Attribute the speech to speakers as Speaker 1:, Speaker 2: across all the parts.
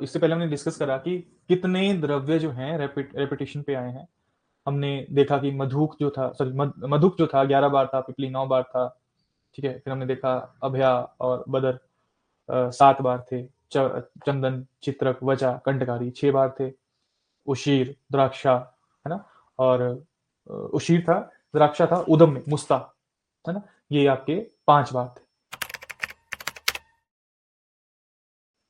Speaker 1: इससे पहले हमने डिस्कस करा कि कितने द्रव्य जो हैं रेपिटेशन पे आए हैं। हमने देखा कि मधुक जो था, सॉरी मधुक जो था 11 बार था, पिपली 9 बार था। ठीक है, फिर हमने देखा अभया और बदर 7 बार थे। चंदन, चित्रक, वचा, कंटकारी 6 बार थे। उशीर, द्राक्षा, है ना, और उशीर था, द्राक्षा था, उदम में मुस्ता, है ना, ये आपके 5 बार थे।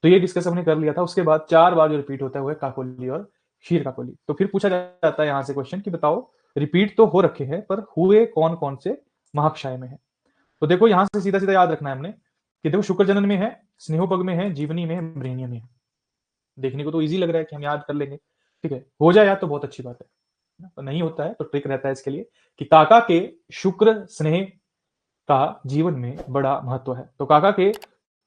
Speaker 1: तो ये डिस्कस हमने कर लिया था। उसके बाद 4 बार जो रिपीट होता है वो है काकोली और क्षीर काकोली। तो फिर पूछा जाता है यहाँ से क्वेश्चन कि बताओ, रिपीट तो हो रखे हैं पर हुए कौन कौन से महाक्षय में है। तो देखो यहाँ से सीधा सीधा याद रखना है हमने कि देखो शुक्र जनन में है, स्नेहोपग में है, जीवनी में है, ब्रह्मण्य में है। देखने को तो इजी लग रहा है कि हम याद कर लेंगे, ठीक है, हो जाए याद तो बहुत अच्छी बात है। तो नहीं होता है तो ट्रिक रहता है इसके लिए कि काका के शुक्र स्नेह का जीवन में बड़ा महत्व है। तो काका के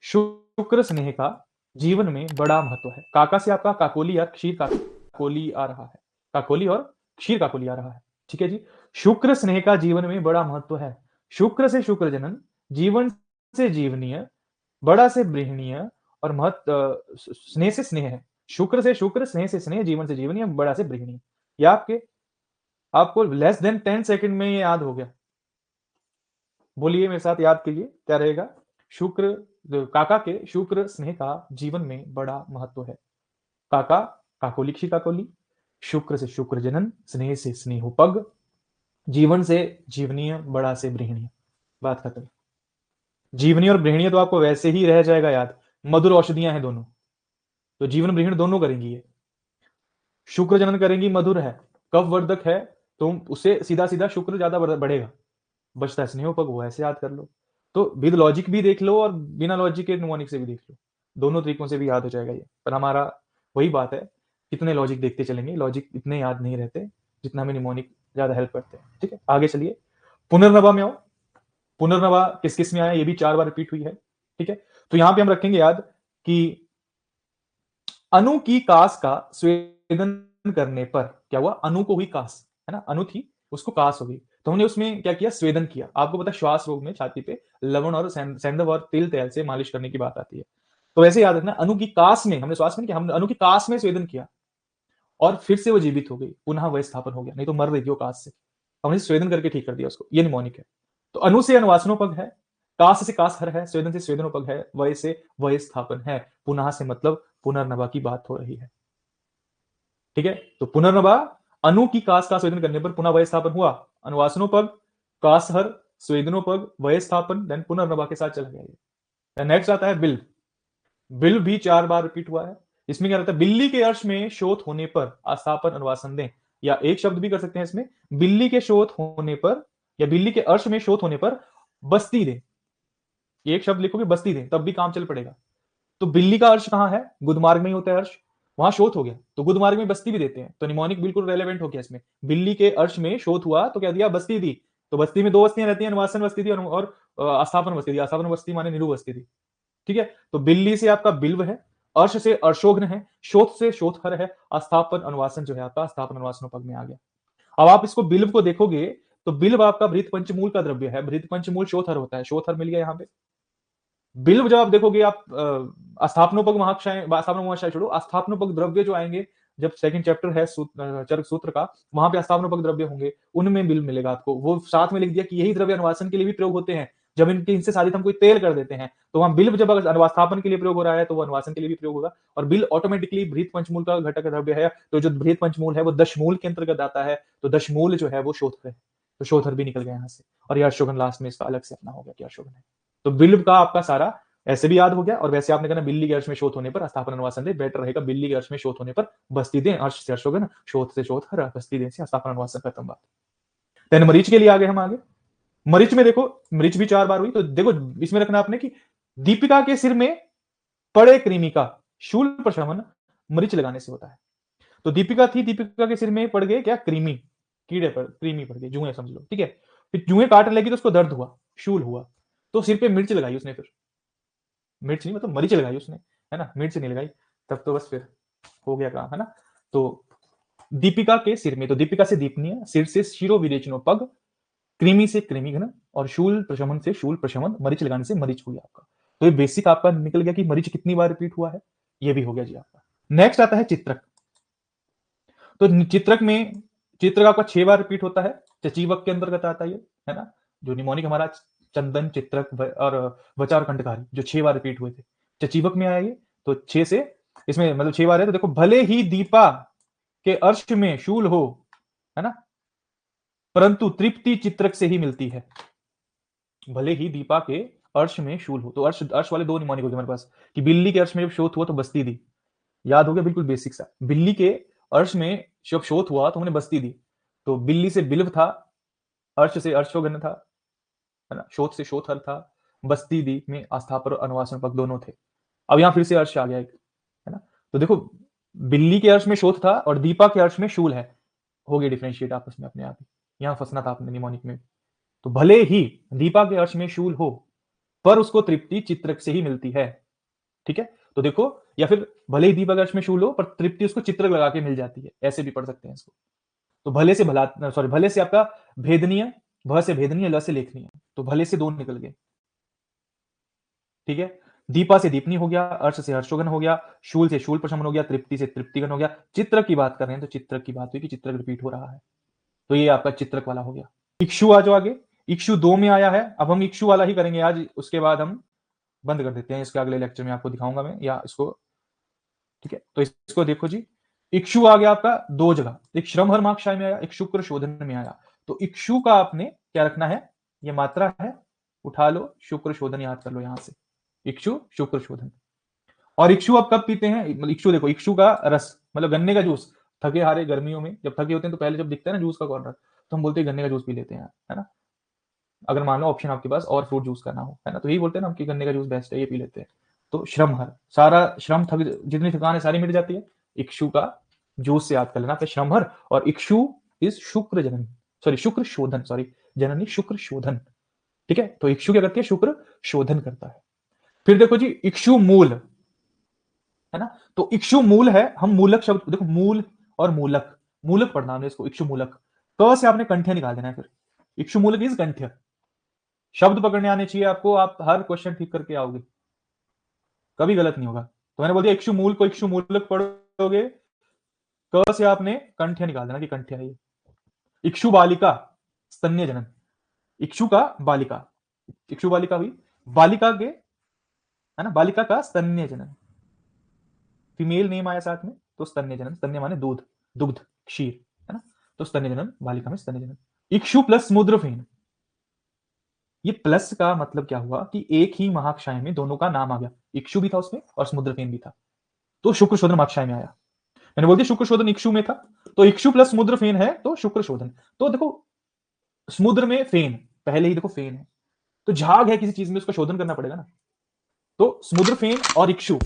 Speaker 1: शुक्र स्नेह का जीवन में बड़ा महत्व है। काका से आपका काकोली या क्षीर काकोली आ रहा है, काकोली और क्षीर काकोली आ रहा है। ठीक है जी, शुक्र स्नेह का जीवन में बड़ा महत्व है। शुक्र से शुक्र जनन, जीवन से जीवनीय, बड़ा से बृहणीय, और महत्व स्नेह से स्नेह है। शुक्र से शुक्र, स्नेह से स्नेह, जीवन से जीवनीय, बड़ा से बृहणीय। या आपको लेस देन 10 सेकंड में ये याद हो गया। बोलिए मेरे साथ, याद कीजिए क्या रहेगा। शुक्र, काका के शुक्र स्नेह का जीवन में बड़ा महत्व है। काका, काकोली क्षी काकोली, शुक्र से शुक्र जनन, स्नेह से स्नेहोपग, जीवन से जीवनीय, बड़ा से बृहणीय। बात खत्म। जीवनी और बृहणीय तो आपको वैसे ही रह जाएगा याद, मधुर औषधियां हैं दोनों। तो जीवन बृहण दोनों करेंगी ये। शुक्र जनन करेंगी, मधुर है, कफ वर्धक है, तो उससे सीधा सीधा शुक्र ज्यादा बढ़ेगा। बचता है स्नेहोपग, वो ऐसे याद कर लो। तो विद लॉजिक भी देख लो और बिना लॉजिक के न्यूमोनिक से भी देख लो, दोनों तरीकों से भी याद हो जाएगा ये। पर हमारा वही बात है, कितने लॉजिक देखते चलेंगे, लॉजिक इतने याद नहीं रहते जितना हमें न्यूमोनिक ज्यादा हेल्प करते हैं। ठीक है, आगे चलिए। पुनर्नवा में आओ। पुनर्नवा किस किस में आया, ये भी 4 बार रिपीट हुई है। ठीक है, तो यहां पे हम रखेंगे याद कि अनु की कास का स्वेदन करने पर क्या हुआ, अनु को हुई कास, है ना, अनु थी उसको कास हो गई, तो हमने उसमें क्या किया, स्वेदन किया। आपको पता है श्वास रोग में छाती पे लवण और सेंधव और तिल तेल से मालिश करने की बात आती है। तो वैसे याद रखना, अनु की कास में, हमने श्वास में नहीं किया, हमने अनु की कास में स्वेदन किया और फिर से वो जीवित हो गई, पुनः वह स्थापन हो गया, नहीं तो मर रही थी वो कास से। हमने स्वेदन करके ठीक कर दिया उसको, ये निमोनिक है। तो अनु से अनुवासनोपग है, कास से कास हर है, स्वेदन से स्वेदनोपग है, वय से वय स्थापन है, पुनः से मतलब पुनर्नवा की बात हो रही है। ठीक है, तो पुनर्नवा, अनु की कास का स्वेदन करने पर पुनः वय स्थापन हुआ, अनुवासनोपग, कासहर, स्वेदनोपग, वय स्थापन, देन पुनर्नवा के साथ चला गया। नेक्स्ट आता है बिल्व। बिल्व भी 4 बार रिपीट हुआ है। इसमें क्या रहता है, बिल्ली के अर्श में शोथ होने पर आस्थापन अनुवासन दें, या एक शब्द भी कर सकते हैं इसमें, बिल्ली के शोथ होने पर या बिल्ली के अर्श में शोथ होने पर बस्ती दें। एक शब्द लिखोगे बस्ती दें तब भी काम चल पड़ेगा। तो बिल्ली का अर्श कहां है, गुदमार्ग में ही होता है अर्श, वहां शोथ हो गया तो गुदमार्ग में बस्ती भी देते हैं, तो निमोनिक बिल्कुल रेलेवेंट हो गया इसमें। बिल्ली के अर्श में शोथ हुआ तो क्या दिया, बस्ती दी। तो बस्ती में 2 बस्तियां रहती हैं, अनुवासन बस्ती थी और आस्थापन बस्ती थी। आस्थापन बस्ती माने निरु बस्ती थी। ठीक है, तो बिल्ली से आपका बिल्व है, अर्श से अर्शोघ्न है, शोथ से शोथहर है, आस्थापन अनुवासन जो है आपका आस्थापन अनुवासन पग में आ गया। अब आप इसको बिल्व को देखोगे तो बिल्व आपका भृत पंचमूल का द्रव्य है, भृत पंचमूल शोथहर होता है, शोथहर मिल गया यहाँ पे। बिल्व जब आप देखोगे, आप अस्थापनोपग महाक्षय, अस्थापन महाक्षय छोड़ो, अस्थापनोपग द्रव्य जो आएंगे, जब सेकंड चैप्टर है चरक सूत्र का, वहां पे अस्थापनोपग द्रव्य होंगे, उनमें बिल्व मिलेगा आपको। वो साथ में लिख दिया कि यही द्रव्य अनुवासन के लिए भी प्रयोग होते हैं, जब इनसे साधित हम कोई तेल कर देते हैं तो वहां बिल्व जब अनुवास्थापन के लिए प्रयोग हो रहा है तो वो अनुवासन के लिए भी प्रयोग होगा। और बिल ऑटोमेटिकली भृत पंचमूल का घटक द्रव्य है, तो जो भृत पंचमूल है वो दशमूल के अंतर्गत आता है, तो दशमूल जो है वो शोधर है, तो शोधर भी निकल गया यहाँ से। और यह अशोभन लास्ट में इसका अलग से अपना हो गया कि अशोभन है। तो बिल्व का आपका सारा ऐसे भी याद हो गया, और वैसे आपने कहना बिल्ली के अर्श में शोथ होने पर अस्थापन अनुवासन दे, बेटर रहेगा बिल्ली के अर्श में शोथ होने पर बस्ती दें, अर्श से अर्शोगन, शोथ से शोथ हर, बस्ती दें से अस्थापन अनुवासन, खत्म बात। देन मरीच के लिए आगे हम आगे। मरीच में देखो, मरीच भी 4 बार हुई, तो देखो इसमें रखना आपने कि दीपिका के सिर में पड़े कृमि का शूल प्रशमन मरीच लगाने से होता है। तो दीपिका थी, दीपिका के सिर में पड़ गए क्या, कृमि, कीड़े पर कृमि पड़ गए, जुए समझ लो। ठीक है, फिर जुए काटने लगी तो उसको दर्द हुआ, शूल हुआ, तो सिर पे मिर्च लगाई उसने, फिर मिर्च नहीं मतलब मरीच लगाई उसने, है ना, मिर्च नहीं लगाई, तब तो बस फिर हो गया काम, है ना। तो दीपिका के सिर में, तो दीपिका से दीपनीय, सिर से शिरो विरेचनो पग, कृमि से कृमि घन, और शूल प्रशमन से शूल प्रशमन, मरीच लगाने से मरीच हुई आपका। तो ये बेसिक आपका निकल गया कि मरीच कितनी बार रिपीट हुआ है, ये भी हो गया जी आपका। नेक्स्ट आता है चित्रक। तो चित्रक आपका 6 बार रिपीट होता है, चचीवक के अंतर्गत आता है ये, है ना। जो निमोनिक हमारा चंदन, चित्रक और वचार कंठकारी जो 6 बार रिपीट हुए थे, चचीवक में आया ये। तो 6 से इसमें मतलब 6 बार है। तो देखो, भले ही दीपा के अर्श में शूल हो, है ना, परंतु तृप्ति चित्रक से ही मिलती है। भले ही दीपा के अर्श में शूल हो, तो अर्श अर्श वाले 2 निमोनिक हो गए हमारे पास, कि बिल्ली के अर्श में जब शोथ हुआ तो बस्ती दी। याद हो गया, बिल्कुल बेसिक सा। बिल्ली के अर्श में जब शोथ हुआ तो उन्होंने बस्ती दी। तो बिल्ली से बिल्व था, अर्श से अर्शोगन था, है ना, शोथ से शोथर था, बस्ती दी में आस्थापर और अनुवासन पक दोनों थे। अब यहां फिर से अर्श आ गया एक, है ना। तो देखो, बिल्ली के अर्श में शोथ था और दीपा के अर्श में शूल है, हो गए डिफरेंशिएट आपस में अपने आप ही। यहां फंसना था अपने निमोनिक में। तो भले ही दीपा के अर्श में शूल हो, पर उसको तृप्ति चित्रक से ही मिलती है। ठीक है, तो देखो, या फिर भले ही दीपा के अर्श में शूल हो पर तृप्ति उसको चित्रक लगा के मिल जाती है, ऐसे भी पढ़ सकते हैं इसको। तो भले से भला, सॉरी, भले से आपका भेदनीय, भ से भेदनीय, ल से लेखनीय, तो भले से 2 निकल गए। ठीक है, दीपा से दीपनी हो गया, अर्श से हर्षोगन हो गया, शूल से शूल प्रशमन हो गया, तृप्ति से तृप्तिगन हो गया। चित्रक की बात कर रहे हैं तो चित्रक की बात हुई कि चित्रक रिपीट हो रहा है, तो ये आपका चित्रक वाला हो गया। इक्षु आ जाओ आगे। इक्षु 2 में आया है, अब हम इक्षु वाला ही करेंगे आज, उसके बाद हम बंद कर देते हैं। इसके अगले लेक्चर में आपको दिखाऊंगा मैं, या इसको, ठीक है। तो इसको देखो जी, इक्षु आ गया आपका 2 जगह, एक श्रमहर मार्कशाय में आया, एक शुक्र शोधन में आया। तो इक्षु का आपने क्या रखना है, ये मात्रा है, उठा लो, शुक्र शोधन याद कर लो यहां से, इक्षु शुक्र शोधन। और इक्षु आप कब पीते हैं, मतलब इक्षु देखो, इक्षु का रस मतलब गन्ने का जूस। थके हारे गर्मियों में जब थके होते हैं तो पहले जब दिखता है ना जूस का कॉर्नर, तो हम बोलते हैं गन्ने का जूस पी लेते हैं, है ना। अगर मान लो ऑप्शन आपके पास और फ्रूट जूस का ना हो, है ना, तो यही बोलते हैं ना हम कि गन्ने का जूस बेस्ट है, ये पी लेते हैं। तो श्रम हर, सारा श्रम, थक, जितनी थकान है सारी मिट जाती है, इक्षु का जूस से याद कर लेना। फिर श्रम हर, और इक्षु इज शुक्र जननी, सॉरी शुक्र शोधन, सॉरी जननी शुक्र शोधन। ठीक है, तो इक्षु क्या करती है, शुक्र शोधन करता है। फिर देखो जी, इक्षु मूल, है ना। तो इक्षु मूल है, हम मूलक शब्द देखो, मूल और मूलक, मूलक पढ़ना हमने इसको, इक्षु मूलक। क से आपने कंठ्य निकाल देना है। फिर इक्षु मूलक इज कंठ्य, शब्द पकड़ने आने चाहिए आपको, आप हर क्वेश्चन ठीक करके आओगे, कभी गलत नहीं होगा। तो मैंने बोल दिया इक्षु मूल को इक्षु मूलक पढ़ोगे, क से आपने कंठ्य निकाल देना कि कंठ्य है ये। इक्षु बालिका स्तन्य जनन, इक्षु का बालिका, इक्षु बालिका हुई, बालिका के, है ना, बालिका का स्तन्य जनन, फीमेल नेम आया साथ में, तो स्तन्य जनन, स्तन्य माने दूध, दुग्ध, क्षीर, है ना। तो स्तन्य जनन, बालिका में स्तन्य जनन। इक्षु प्लस समुद्रफेन, ये प्लस का मतलब क्या हुआ कि एक ही महाक्षय में दोनों का नाम आ गया, इक्षु भी था उसमें और समुद्रफेन भी था, तो शुक्र शोधन महाक्षय में आया। मैंने बोल दिया शुक्र शोधन इक्षु में था, तो इक्षु प्लस समुद्रफेन है तो शुक्र शोधन। तो देखो, समुद्र में फेन, पहले ही देखो फेन है, तो झाग है किसी चीज में, उसका शोधन करना पड़ेगा ना। तो समुद्रफेन और इक्षु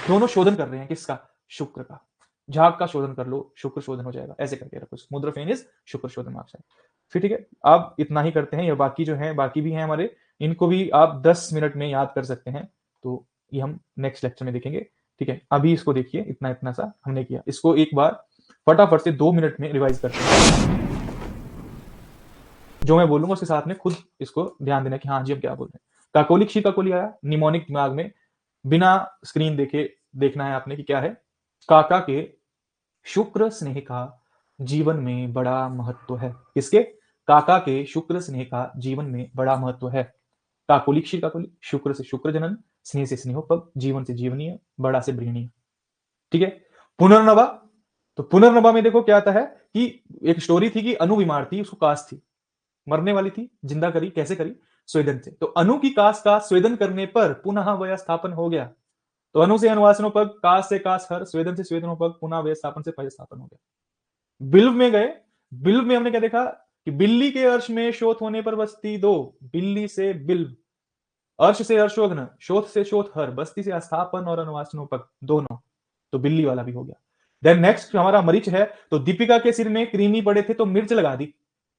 Speaker 1: दोनों शोधन कर रहे हैं, किसका, शुक्र का। झाग का शोधन कर लो, शुक्र शोधन हो जाएगा, ऐसे करके रखो, समुद्रफेन इज शुक्र शोधन महाक्षय। फिर ठीक है, आप इतना ही करते हैं, या बाकी जो है, बाकी भी हैं हमारे, इनको भी आप 10 मिनट में याद कर सकते हैं। तो ये हम नेक्स्ट लेक्चर में देखेंगे। ठीक है, अभी इसको देखिए, इतना इतना सा हमने किया, इसको एक बार फटाफट से 2 मिनट में रिवाइज करते हैं। जो मैं बोलूंगा उसके साथ में खुद इसको ध्यान देना कि हाँ जी हम क्या बोल रहे हैं। काकोली क्षीर काकोली आया, निमोनिक दिमाग में बिना स्क्रीन देखे देखना है आपने कि क्या है। काका के शुक्र स्नेह का जीवन में बड़ा महत्व है, किसके, काका के शुक्र स्नेह का जीवन में बड़ा महत्व है। काकोली क्षीर काकोली, शुक्र से शुक्र जनन, स्नेह से स्नेहोपग, जीवन से जीवनीय, बड़ा से ब्रीणीय। ठीक है, पुनर्नवा, तो पुनर्नवा में देखो क्या आता है कि एक स्टोरी थी कि अनु बीमार थी, उसको कास थी, मरने वाली थी, जिंदा करी, कैसे करी, स्वेदन से। तो अनु की कास का स्वेदन करने पर पुनः वय स्थापन हो गया। तो अनु से अनुवासनोपग, कास से कास हर, स्वेदन से स्वेदनोपग, पुनः वय स्थापन से पय स्थापन हो गया। बिल्व में गए, बिल्व में हमने क्या देखा कि बिल्ली के अर्श में शोथ होने पर बस्ती दो, बिल्ली से बिल्व, अर्श से अर्शोघ्न, शोथ से शोथ हर, बस्ती से अस्थापन और अनुवासनोपग दोनों, तो बिल्ली वाला भी हो गया। देन नेक्स्ट हमारा मरीच है, तो दीपिका के सिर में कृमि पड़े थे तो मिर्च लगा दी,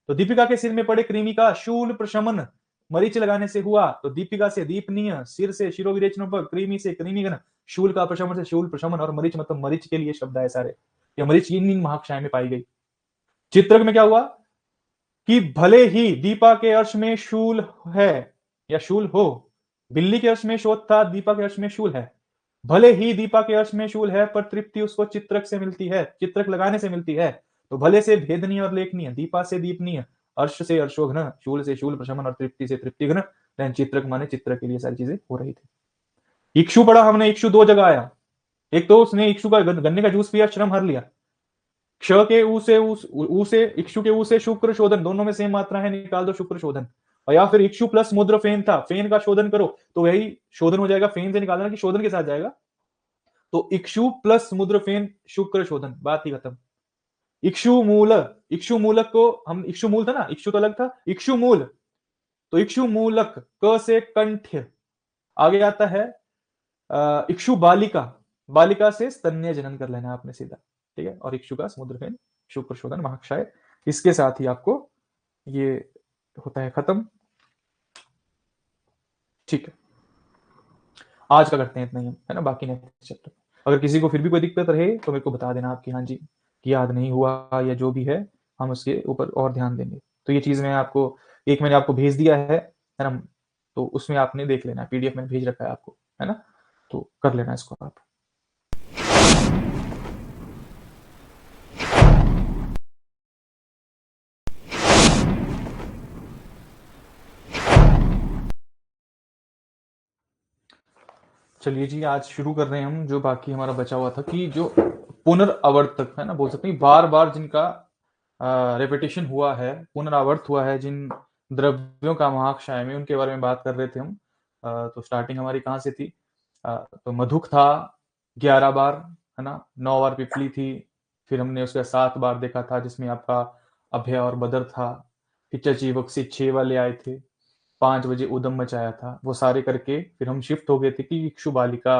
Speaker 1: तो दीपिका के सिर में पड़े कृमि का शूल प्रशमन मरीच लगाने से हुआ, तो दीपिका से दीपनीय, सिर से शिरोविरेचनोपग, कृमि से कृमिगन, शूल का प्रशमन से शूल प्रशमन, और मरीच मतलब मरीच के लिए शब्द है सारे, या मरीच इन महाक्षय में पाई गई। चित्रक में क्या हुआ कि भले ही दीपा के अर्श में शूल है या शूल हो, बिल्ली के अर्श में शोध था, दीपा के अर्श में शूल है, भले ही दीपा के अर्श में शूल है, पर तृप्ति उसको चित्रक से मिलती है, चित्रक लगाने से मिलती है। तो भले से भेदनीय और लेखनीय, दीपा से दीपनीय, अर्श से अर्शोघ्न, शूल से शूल प्रशमन और तृप्ति से तृप्तिघ्न, देन चित्रक माने चित्र के लिए सारी चीजें हो रही थी। इक्षु पढ़ा हमने, इक्षु दो जगह आया। एक तो उसने इक्षु का गन्ने का जूस पिया, श्रम हर लिया। क्ष के ऊ से इक्षु के ऊ से शुक्र शोधन, दोनों में सेम मात्रा है, निकाल दो शुक्र शोधन। और या फिर इक्षु प्लस मुद्र फेन था, फेन का शोधन करो तो वही शोधन हो जाएगा, फेन से निकालना कि शोधन के साथ जाएगा। तो इक्षु प्लस मुद्र फेन शुक्र शोधन, बात ही खत्म। इक्षु मूल, इक्षु मूलक को हम, इक्षु मूल था ना, इक्षु तो अलग था, इक्षु मूल, तो इक्षु मूलक क से कंठ। आगे आता है इक्षु बालिका, बालिका से स्तन्य जनन कर लेना आपने सीधा, ठीक है। और इक्षु का समुद्र फेन शुक्र शोधन महाक्षय, इसके साथ ही आपको ये होता है खत्म, ठीक है। आज का करते हैं इतना ही, है ना, बाकी नेक्स्ट चैप्टर। अगर किसी को फिर भी कोई दिक्कत रहे तो मेरे को बता देना आपकी, हाँ जी कि याद नहीं हुआ या जो भी है, हम उसके ऊपर और ध्यान देंगे। तो ये चीज मैं आपको, एक मैंने आपको भेज दिया है ना, तो उसमें आपने देख लेना, पीडीएफ मैंने भेज रखा है आपको, है ना, तो कर लेना इसको आप। चलिए जी, आज शुरू कर रहे हैं हम जो बाकी हमारा बचा हुआ था, कि जो पुनरावर्तक है ना, बोल सकते हैं बार बार जिनका रेपिटेशन हुआ है, पुनरावर्त हुआ है जिन द्रव्यों का महाक्षय में, उनके बारे में बात कर रहे थे हम। तो स्टार्टिंग हमारी कहाँ से थी? तो मधुक था 11 बार, है ना, 9 बार पिपली थी, फिर हमने उसका 7 बार देखा था जिसमें आपका अभय और बदर था, फिर चची बक्सी 6 वाले आए थे, 5 बजे उदम मचाया था, वो सारे करके फिर हम शिफ्ट हो गए थे कि इक्षु बालिका,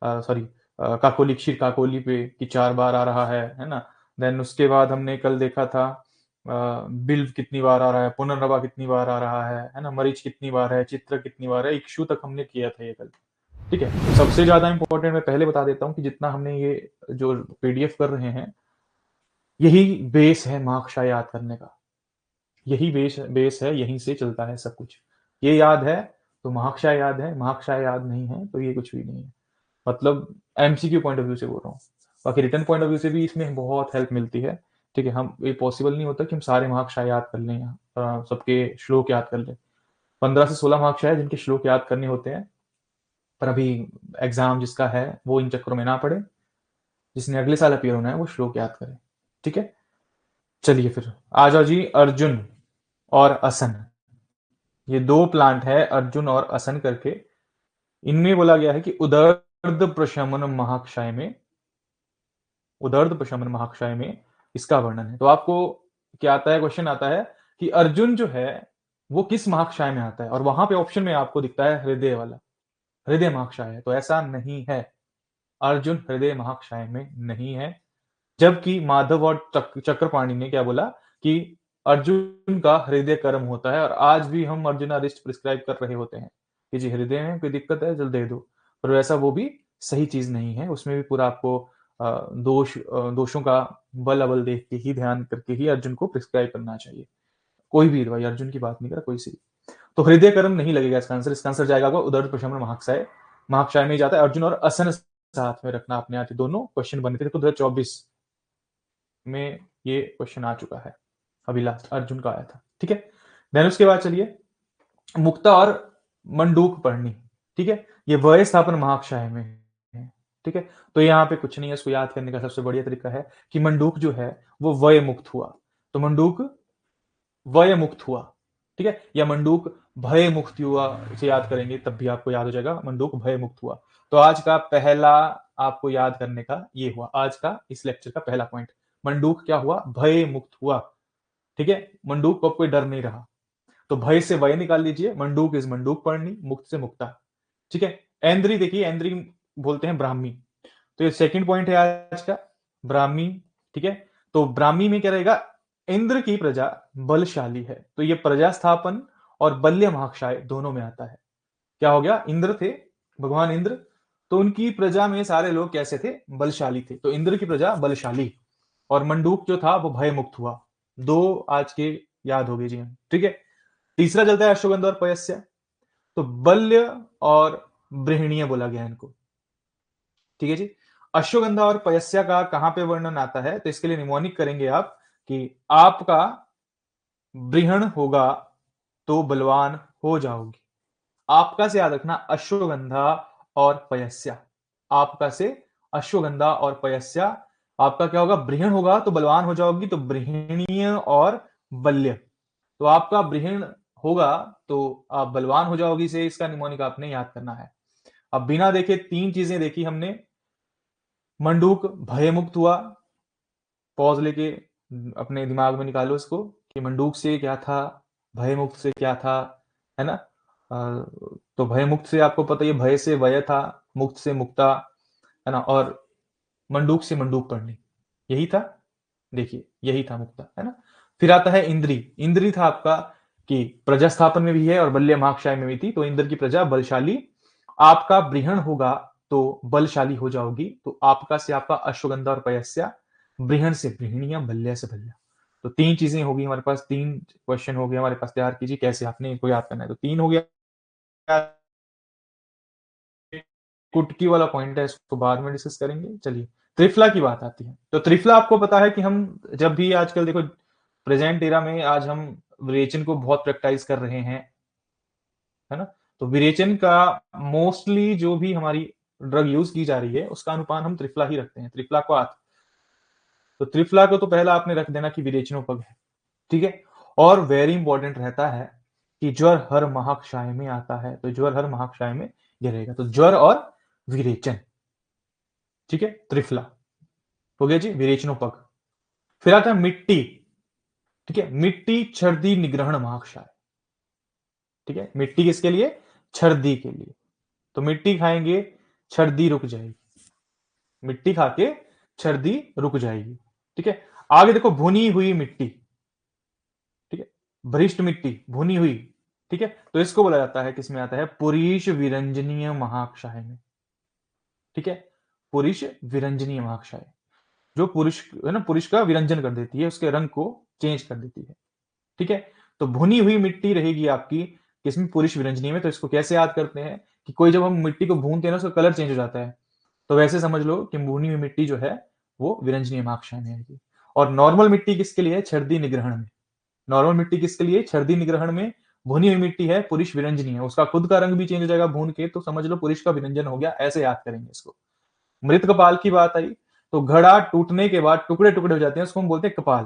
Speaker 1: सॉरी काकोली, क्षीर काकोली पे कि 4 बार आ रहा है ना। देन उसके बाद हमने कल देखा था बिल्व कितनी बार आ रहा है, पुनर्नवा कितनी बार आ रहा है ना, मरीच कितनी बार है, चित्र कितनी बार है, इक्षु तक हमने किया था ये कल, ठीक है। तो सबसे ज्यादा इंपॉर्टेंट मैं पहले बता देता हूँ कि जितना हमने ये जो पीडीएफ कर रहे हैं, यही बेस है महाक्षय याद करने का, यही बेस है, यहीं से चलता है सब कुछ। ये याद है तो महाक्षय याद है, महाक्षय याद नहीं है तो ये कुछ भी नहीं है। मतलब एमसीक्यू पॉइंट ऑफ व्यू से बोल रहा हूँ, बाकी रिटर्न पॉइंट ऑफ व्यू से भी इसमें बहुत हेल्प मिलती है, ठीक है। हम, ये पॉसिबल नहीं होता कि हम सारे महाक्षय याद कर लें, यहाँ सबके श्लोक याद कर लें। 15 से 16 महाक्षय है जिनके श्लोक याद करने होते हैं, पर अभी एग्जाम जिसका है वो इन चक्करों में ना पड़े, जिसने अगले साल अपीयर होना है वो श्लोक याद करे, ठीक है। चलिए फिर आ जाओ जी, अर्जुन और असन, ये दो प्लांट है अर्जुन और असन करके। इनमें बोला गया है कि उदर्द प्रशमन महाक्षय में, उदर्द प्रशमन महाक्षय में इसका वर्णन है। तो आपको क्या आता है, क्वेश्चन आता है कि अर्जुन जो है वो किस महाक्षय में आता है, और वहां पे ऑप्शन में आपको दिखता है हृदय वाला, हृदय महाक्षय है। तो ऐसा नहीं है, अर्जुन हृदय महाक्षय में नहीं है। जबकि माधव और चक्रपाणी ने क्या बोला कि अर्जुन का हृदय कर्म होता है, और आज भी हम अर्जुना रिस्ट प्रिस्क्राइब कर रहे होते हैं कि जी हृदय में कोई दिक्कत है जल्द दे दो, पर वैसा वो भी सही चीज नहीं है। उसमें भी पूरा आपको दोषों का बल अबल देख के ही, ध्यान करके ही अर्जुन को प्रिस्क्राइब करना चाहिए। कोई भी भाई अर्जुन की बात नहीं कर रहा, कोई सी। तो हृदय कर्म नहीं लगेगा इसका आंसर, इसका आंसर जाएगा उदर प्रशमन महाक्षय, महाक्षय में जाता है अर्जुन और असन साथ में रखना अपने आप, दोनों क्वेश्चन बने थे। तो 2024 में ये क्वेश्चन आ चुका है, अभी लास्ट अर्जुन का आया था, ठीक है। देन उसके बाद चलिए मुक्ता और मंडूक पढ़नी, ठीक है, ये वय स्थापन महाक्षय में है, ठीक है। तो यहाँ पे कुछ नहीं है, इसको याद करने का सबसे बढ़िया तरीका है कि मंडूक जो है वो वय मुक्त हुआ, तो मंडूक वय मुक्त हुआ, ठीक है, या मंडूक भय मुक्त हुआ, इसे याद करेंगे तब भी आपको याद हो जाएगा, मंडूक भय मुक्त हुआ। तो आज का पहला आपको याद करने का ये हुआ, आज का इस लेक्चर का पहला पॉइंट, मंडूक क्या हुआ, भय मुक्त हुआ, ठीक है। मंडूक को कोई डर नहीं रहा, तो भय से वय निकाल लीजिए, मंडूक इज मंडूक पढ़नी, मुक्त से मुक्ता, ठीक है। ऐन्द्री देखिए, ऐन्द्री बोलते हैं ब्राह्मी, तो ये सेकंड पॉइंट है आज का, ब्राह्मी, ठीक है। तो ब्राह्मी में क्या रहेगा, इंद्र की प्रजा बलशाली है, तो ये प्रजा स्थापन और बल्य महाक्षय दोनों में आता है। क्या हो गया, इंद्र थे, भगवान इंद्र, तो उनकी प्रजा में सारे लोग कैसे थे, बलशाली थे, तो इंद्र की प्रजा बलशाली, और मंडूक जो था वो भय मुक्त हुआ। दो आज के याद हो गए जी हम, ठीक है। तीसरा चलता है अश्वगंधा और पयस्या, तो बल्य और बृहणीय बोला गया इनको, ठीक है जी। अश्वगंधा और पयस्या का कहां पे वर्णन आता है, तो इसके लिए निमोनिक करेंगे आप कि आपका बृहण होगा तो बलवान हो जाओगी। आपका से याद रखना अश्वगंधा और पयस्या। आपका से अश्वगंधा और पयस्या। आपका क्या होगा, बृहण होगा तो बलवान हो जाओगी, तो बृहणीय और बल्य। तो आपका बृहण होगा तो आप बलवान हो जाओगी, से इसका निमोनिक आपने याद करना है। अब बिना देखे तीन चीजें देखी हमने। मंडूक भयमुक्त हुआ, पॉज लेके अपने दिमाग में निकालो इसको कि मंडूक से क्या था, भयमुक्त से क्या था, है ना। तो भयमुक्त से आपको पता है, भय से वय था, मुक्त से मुक्ता, है ना, और मंडूक से मंडूक पढ़नी, यही था। देखिए यही था मुक्ता, है ना। फिर आता है इंद्री। इंद्री था आपका कि प्रजा स्थापन में भी है और बल्य महाक्षय में भी थी, तो इंद्र की प्रजा बलशाली। आपका बृहण होगा तो बलशाली हो जाओगी, तो आपका से आपका अश्वगंधा और पयस्या, बृहण से बृहणीय, बल्य से बल्य। तो तीन चीजें होगी हमारे पास, तीन क्वेश्चन हो गए हमारे पास। तैयार कीजिए कैसे आपने इनको याद करना है। तो तीन हो गया, कुटकी वाला पॉइंट है, इसको बाद में डिस्कस करेंगे। चलिए त्रिफला की बात आती है। तो त्रिफला आपको पता है कि हम जब भी आजकल देखो प्रेजेंट एरा में आज हम विरेचन को बहुत प्रैक्टिस कर रहे हैं, है ना। तो विरेचन का मोस्टली जो भी हमारी ड्रग यूज की जा रही है उसका अनुपान हम त्रिफला ही रखते हैं, त्रिफला को आत। तो त्रिफला को तो पहला आपने रख देना कि विरेचनोपग है, ठीक है। और वेरी इंपॉर्टेंट रहता है कि ज्वर हर महाक्षय में आता है, तो ज्वर हर महाक्षय में ये रहेगा। तो ज्वर और विरेचन, ठीक है, त्रिफला हो गया जी, विरेचनोपग। फिर आता है मिट्टी, ठीक है। मिट्टी छर्दी निग्रहण महाक्षय, ठीक है। मिट्टी किसके लिए, छर्दी के लिए। तो मिट्टी खाएंगे छर्दी रुक जाएगी, मिट्टी खा के छर्दी रुक जाएगी, ठीक है। आगे देखो भुनी हुई मिट्टी, ठीक है, भ्रिष्ट मिट्टी भुनी हुई, ठीक है। तो इसको बोला जाता है, किसमें आता है, पुरीश विरंजनीय महाक्षय में, ठीक है। पुरुष विरंजनीय महाक्षय, जो पुरुष है ना, पुरुष का विरंजन कर देती है, उसके रंग को चेंज कर देती है, ठीक है। तो भुनी हुई मिट्टी रहेगी आपकी किसमें, पुरुष विरंजनी में। तो इसको कैसे याद करते हैं कि कोई जब हम मिट्टी को भूनते हैं ना, उसका कलर चेंज हो जाता है, तो वैसे समझ लो कि भुनी हुई मिट्टी जो है वो विरंजनीय महाक्षय में आएगी। और नॉर्मल मिट्टी किसके लिए है, छर्दी निग्रहण में। नॉर्मल मिट्टी किसके लिए, छर्दी निग्रहण में। भुनी हुई मिट्टी है पुरुष विरंजनी है, उसका खुद का रंग भी चेंज हो जाएगा भून के, तो समझ लो पुरुष का विरंजन हो गया, ऐसे याद करेंगे इसको। मृत कपाल की बात आई, तो घड़ा टूटने के बाद टुकड़े टुकड़े हो जाते हैं, उसको हम बोलते हैं कपाल,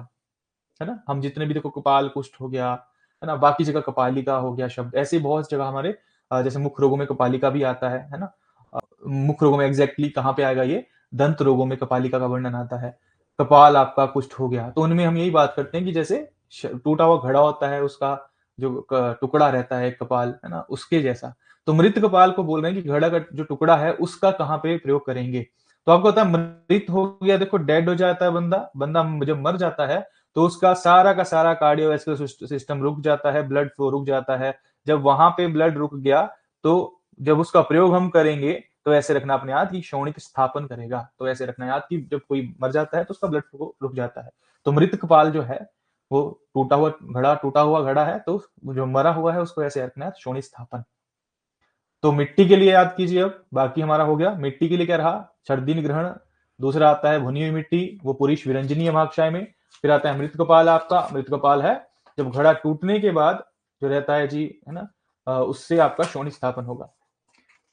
Speaker 1: है ना। हम जितने भी देखो कपाल कुष्ठ हो गया, है ना, बाकी जगह कपालिका हो गया शब्द, ऐसे बहुत जगह हमारे जैसे मुख रोगों में कपालिका भी आता है ना। मुख रोगों में एग्जैक्टली कहाँ पे आएगा ये, दंत रोगों में कपालिका का वर्णन आता है। कपाल आपका कुष्ठ हो गया, तो उनमें हम यही बात करते हैं कि जैसे टूटा हुआ घड़ा होता है, उसका जो टुकड़ा रहता है कपाल, है ना, उसके जैसा। तो मृत कपाल को बोल रहे हैं कि घड़ा का जो टुकड़ा है उसका कहाँ पे प्रयोग करेंगे। तो आपको पता है मृत हो गया, देखो डेड हो जाता है बंदा, बंदा जब मर जाता है तो उसका सारा का सारा कार्डियोवैस्कुलर सिस्टम रुक जाता है, ब्लड फ्लो रुक जाता है। जब वहां पे ब्लड रुक गया तो जब उसका प्रयोग हम करेंगे, तो ऐसे रखना अपने याद कि शोणित स्थापन करेगा। तो ऐसे रखना याद कि जब कोई मर जाता है तो उसका ब्लड फ्लो रुक जाता है। तो मृत कपाल जो है वो टूटा हुआ घड़ा है, तो जो मरा हुआ है उसको ऐसे रखना है, शोणित स्थापन। तो मिट्टी के लिए याद कीजिए। अब बाकी हमारा हो गया, मिट्टी के लिए क्या रहा, छर्दी निग्रहण। दूसरा आता है भुनी हुई मिट्टी, वो पुरुष विरंजनीय महाक्षय में। फिर आता है मृत कपाल, आपका मृत कपाल है जब घड़ा टूटने के बाद जो रहता है जी, है ना, उससे आपका शोणित स्थापन होगा।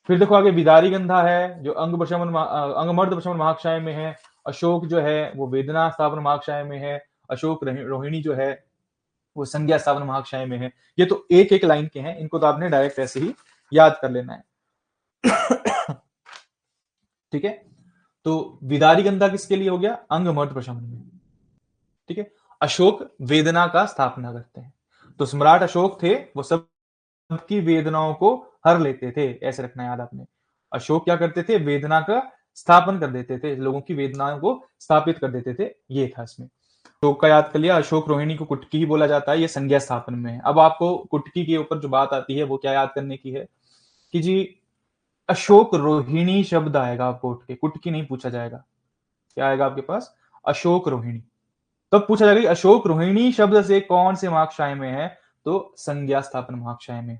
Speaker 1: फिर देखो आगे विदारी गंधा है जो अंग प्रशमन अंगमर्द प्रशमन महाक्षय में है। अशोक जो है वो वेदना स्थापन महाक्षय में है। अशोक रोहिणी जो है वो संज्ञा स्थापन महाक्षय में है। ये तो एक एक लाइन के हैं, इनको तो आपने डायरेक्ट ऐसे ही याद कर लेना है। ठीक है। तो विदारी गंधा किसके लिए हो गया, अंग मर्द प्रशमन में, ठीक है। अशोक वेदना का स्थापना करते हैं, तो सम्राट अशोक थे वो सबकी वेदनाओं को हर लेते थे, ऐसे रखना याद आपने। अशोक क्या करते थे, वेदना का स्थापन कर देते थे, लोगों की वेदनाओं को स्थापित कर देते थे, ये था इसमें। अशोक का याद कर लिया। अशोक रोहिणी को कुटकी ही बोला जाता है, ये संज्ञा स्थापन में है। अब आपको कुटकी के ऊपर जो बात आती है वो क्या याद करने की है कि जी अशोक रोहिणी शब्द आएगा आपको उठ के, कुटकी नहीं पूछा जाएगा। क्या आएगा आपके पास, अशोक रोहिणी। तब पूछा जाएगा अशोक रोहिणी शब्द से कौन से महाक्षय में है, तो संज्ञा स्थापन महाक्षय में।